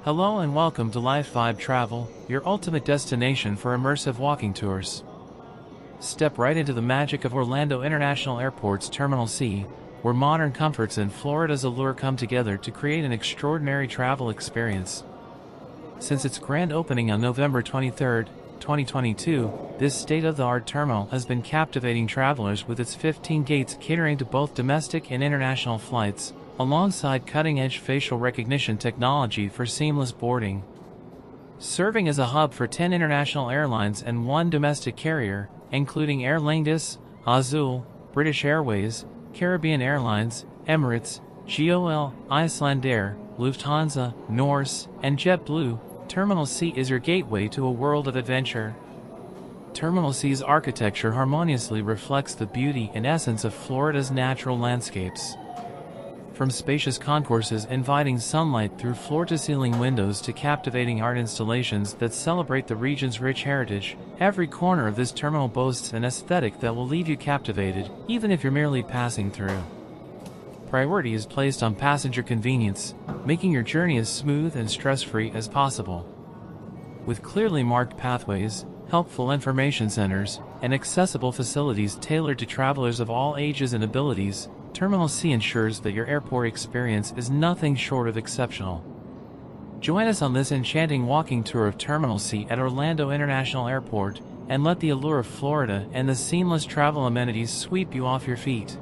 Hello and welcome to Life Vibe Travel, your ultimate destination for immersive walking tours. Step right into the magic of Orlando International Airport's Terminal C, where modern comforts and Florida's allure come together to create an extraordinary travel experience. Since its grand opening on November 23, 2022, this state-of-the-art terminal has been captivating travelers with its 15 gates catering to both domestic and international flights, alongside cutting-edge facial recognition technology for seamless boarding. Serving as a hub for 10 international airlines and 1 domestic carrier, including Aer Lingus, Azul, British Airways, Caribbean Airlines, Emirates, GOL, Icelandair, Lufthansa, Norse, and JetBlue, Terminal C is your gateway to a world of adventure. Terminal C's architecture harmoniously reflects the beauty and essence of Florida's natural landscapes. From spacious concourses inviting sunlight through floor-to-ceiling windows to captivating art installations that celebrate the region's rich heritage, every corner of this terminal boasts an aesthetic that will leave you captivated, even if you're merely passing through. Priority is placed on passenger convenience, making your journey as smooth and stress-free as possible. With clearly marked pathways, helpful information centers, and accessible facilities tailored to travelers of all ages and abilities, Terminal C ensures that your airport experience is nothing short of exceptional. Join us on this enchanting walking tour of Terminal C at Orlando International Airport, and let the allure of Florida and the seamless travel amenities sweep you off your feet.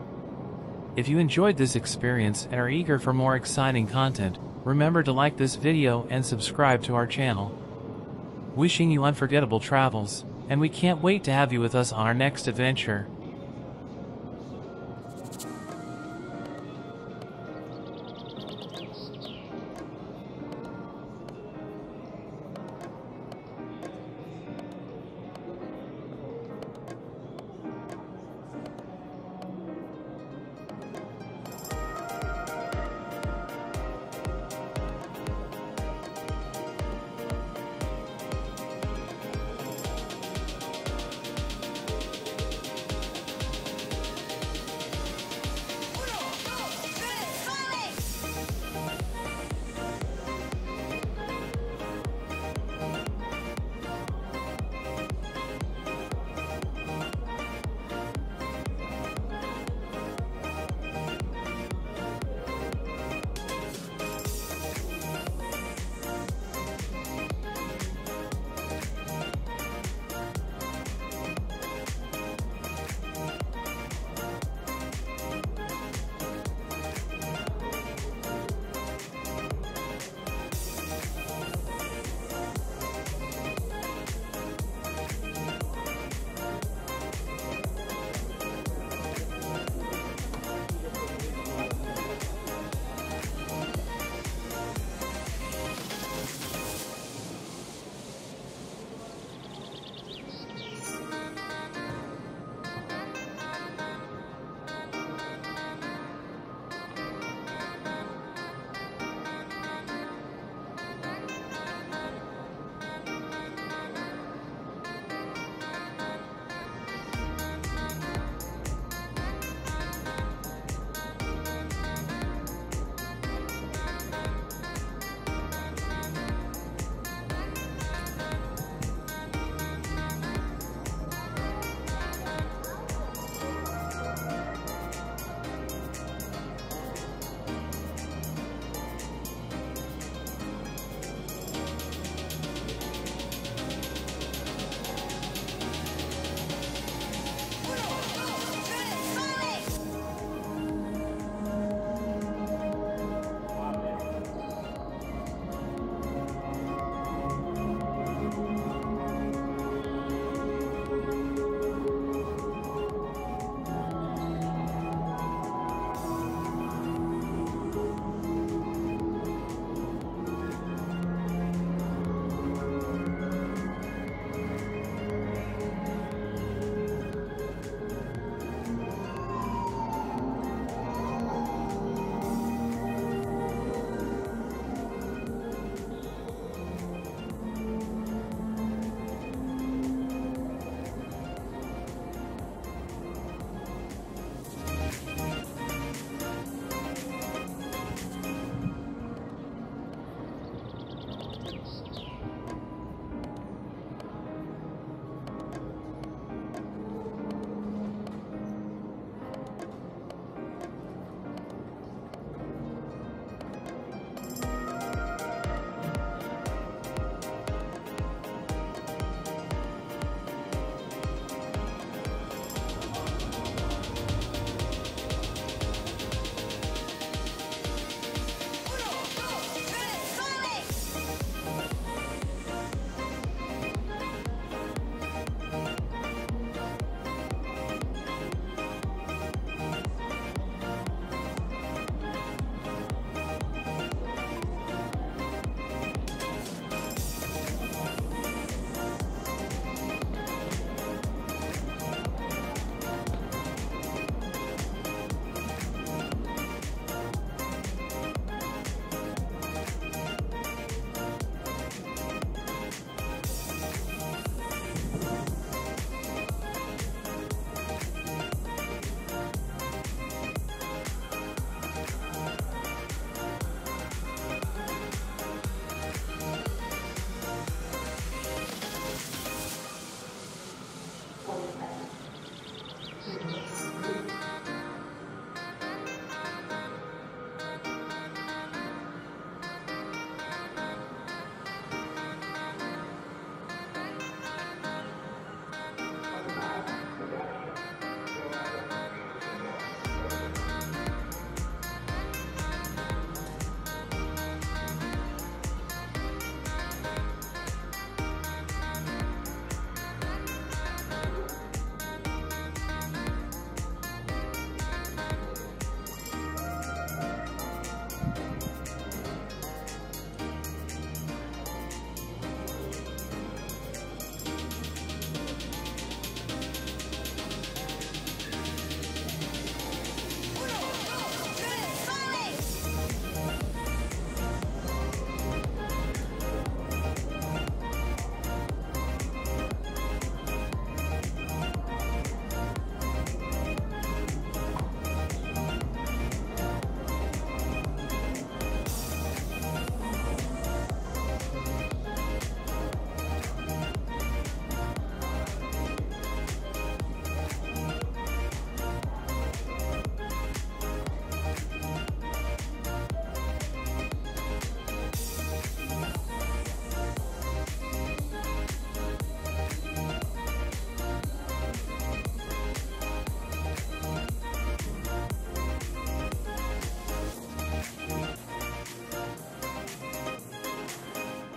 If you enjoyed this experience and are eager for more exciting content, remember to like this video and subscribe to our channel. Wishing you unforgettable travels, and we can't wait to have you with us on our next adventure.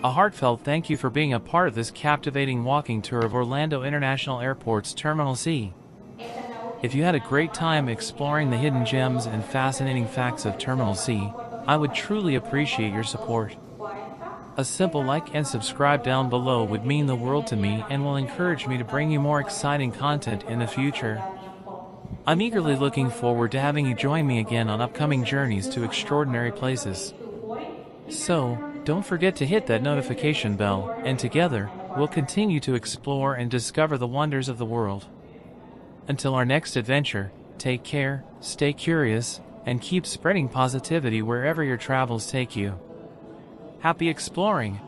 A heartfelt thank you for being a part of this captivating walking tour of Orlando International Airport's Terminal C. If you had a great time exploring the hidden gems and fascinating facts of Terminal C, I would truly appreciate your support. A simple like and subscribe down below would mean the world to me and will encourage me to bring you more exciting content in the future. I'm eagerly looking forward to having you join me again on upcoming journeys to extraordinary places. So, don't forget to hit that notification bell, and together, we'll continue to explore and discover the wonders of the world. Until our next adventure, take care, stay curious, and keep spreading positivity wherever your travels take you. Happy exploring!